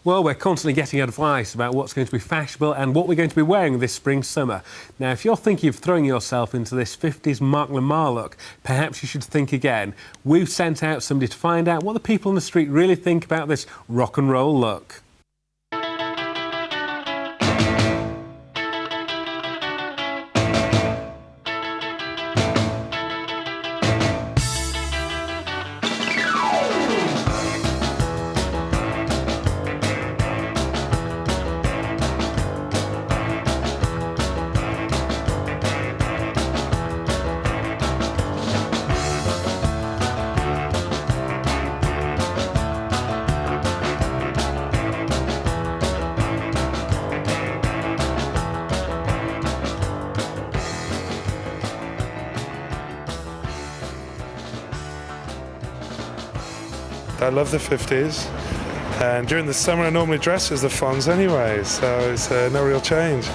Well, we're constantly getting advice about what's going to be fashionable and what we're going to be wearing this spring-summer. Now, if you're thinking of throwing yourself into this 50s Mark Lamar look, perhaps you should think again. We've sent out somebody to find out what the people on the street really think about this rock and roll look. I love the 50s, and during the summer I normally dress as the Fonz anyway, so it's no real change.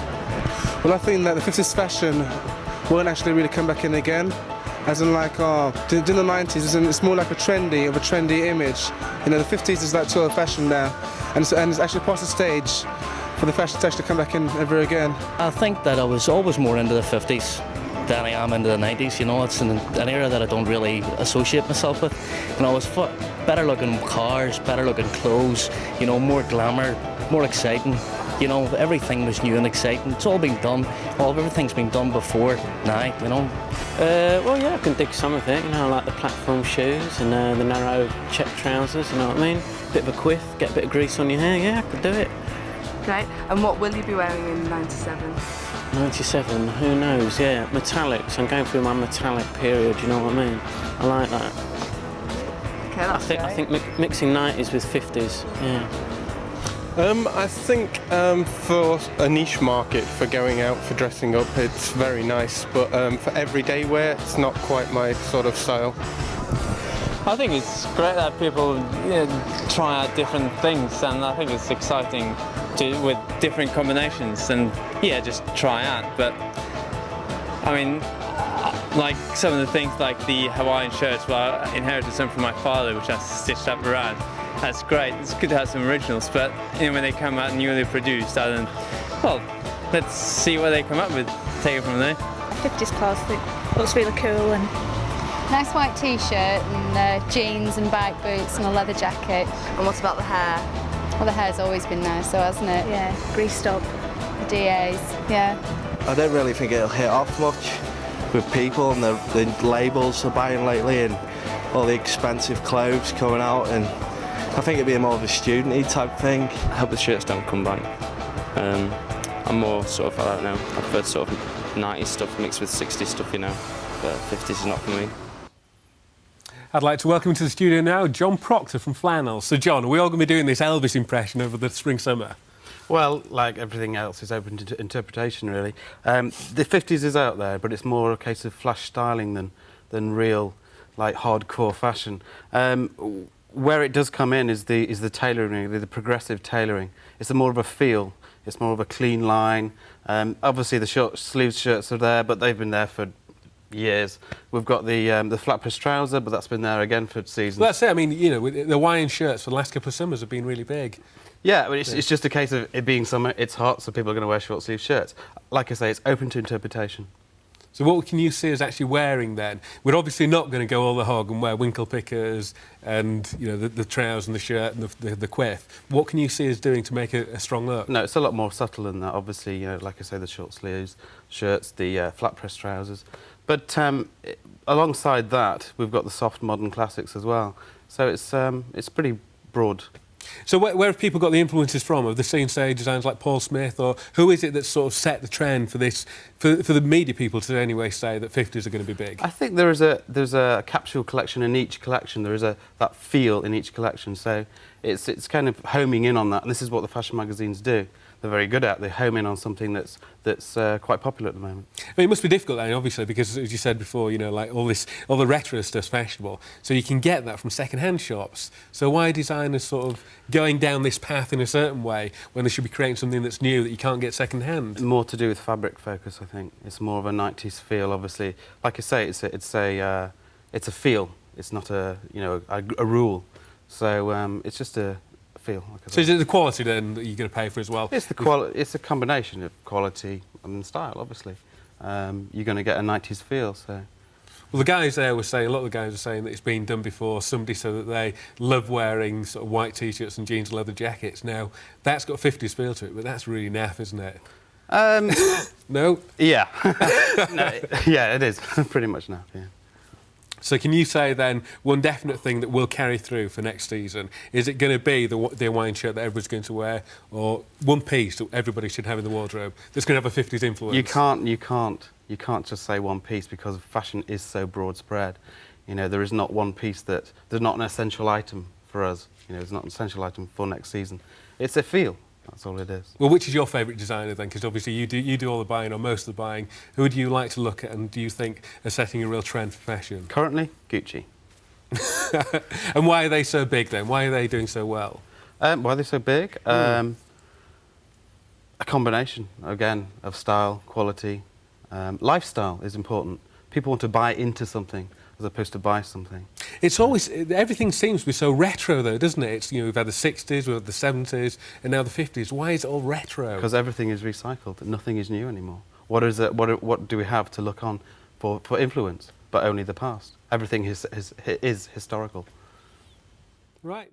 Well, I think that the 50s fashion won't actually really come back in again, as in like, during the 90s, it's more like a trendy image. You know, the 50s is like tour fashion now, and it's actually past the stage for the fashion to actually come back in ever again. I think that I was always more into the 50s than I am into the 90s, you know. It's an era that I don't really associate myself with. You know, it's better looking cars, better looking clothes, you know, more glamour, more exciting. You know, everything was new and exciting. It's all been done, everything's been done before now, you know. Well, yeah, I can dig some of it, you know, like the platform shoes and the narrow check trousers, you know what I mean? Bit of a quiff, get a bit of grease on your hair, yeah, I could do it. Great. And what will you be wearing in 97? 97, who knows, yeah, metallics. I'm going through my metallic period, you know what I mean? I like that. Okay, that's great. I think mixing 90s with 50s, yeah. I think for a niche market, for going out, for dressing up, it's very nice, but for everyday wear, it's not quite my sort of style. I think it's great that people try out different things, and I think it's exciting with different combinations and just try out. But I mean, like some of the things like the Hawaiian shirts, well, I inherited some from my father, which I stitched up around. That's great. It's good to have some originals, but when they come out newly produced, I don't. Well, let's see what they come up with. Take it from there. 50s classic looks really cool, and nice white t-shirt and jeans and bike boots and a leather jacket. And what about the hair? Well, the hair's always been nice, so hasn't it? Yeah, greased up. The DAs, yeah. I don't really think it'll hit off much with people and the labels they're buying lately and all the expensive clothes coming out, and I think it'd be more of a student-y type thing. I hope the shirts don't come back. I'm more sort of, I don't know, I prefer sort of 90s stuff mixed with 60s stuff, you know, but 50s is not for me. I'd like to welcome to the studio now John Proctor from Flannels. So, John, are we all going to be doing this Elvis impression over the spring-summer? Well, like everything else, is open to interpretation, really. The 50s is out there, but it's more a case of flash styling than real, like, hardcore fashion. Where it does come in is the tailoring, the progressive tailoring. It's more of a feel. It's more of a clean line. Obviously, the short sleeve shirts are there, but they've been there for years. We've got the flat press trouser, but that's been there again for seasons. Well, that's it. I mean, you know, the Hawaiian shirts for the last couple of summers have been really big. Yeah, but it's just a case of it being summer, it's hot, so people are going to wear short sleeve shirts. Like I say, it's open to interpretation. So what can you see us actually wearing then? We're obviously not going to go all the hog and wear winkle pickers and, you know, the trousers and the shirt and the quiff. What can you see us doing to make a strong look? No, it's a lot more subtle than that. Obviously, you know, like I say, the short sleeves shirts, the flat press trousers. But alongside that, we've got the soft modern classics as well. So it's pretty broad. So where have people got the influences from? Have they seen, say, designers like Paul Smith, or who is it that sort of set the trend for this, for the media people to anyway say that 50s are going to be big? I think there's a capsule collection in each collection. There is that feel in each collection. So it's kind of homing in on that, and this is what the fashion magazines do. They're very good at. They home in on something that's quite popular at the moment. I mean, it must be difficult then, obviously, because as you said before, you know, like all the retro stuff's fashionable, so you can get that from second-hand shops. So why are designers sort of going down this path in a certain way when they should be creating something that's new that you can't get second-hand? More to do with fabric focus, I think. It's more of a 90s feel, obviously. Like I say, it's a feel. It's not a rule. So it's just a feel. Like So is it the quality then that you're going to pay for as well? It's the quality. It's a combination of quality and style, obviously. You're going to get a 90s feel. So. Well, the guys there were saying, a lot of the guys were saying that it's been done before. Somebody said that they love wearing sort of white t-shirts and jeans and leather jackets. Now, that's got a 50s feel to it, but that's really naff, isn't it? No? Yeah. No, yeah, it is. Pretty much naff, yeah. So can you say then one definite thing that will carry through for next season? Is it going to be the Hawaiian shirt that everybody's going to wear, or one piece that everybody should have in the wardrobe that's going to have a 50s influence? You can't just say one piece because fashion is so broad spread. You know, there is not one piece that there's not an essential item for us. You know, it's not an essential item for next season. It's a feel. That's all it is. Well, which is your favourite designer then? Because obviously you do all the buying or most of the buying. Who do you like to look at and do you think are setting a real trend for fashion? Currently, Gucci. And why are they so big then? Why are they doing so well? Why are they so big? A combination, again, of style, quality. Lifestyle is important. People want to buy into something as opposed to buy something. It's always, everything seems to be so retro though, doesn't it? It's, you know, we've had the 60s, we've had the 70s, and now the 50s. Why is it all retro? Because everything is recycled. Nothing is new anymore. What do we have to look on for influence? But only the past. Everything is historical. Right.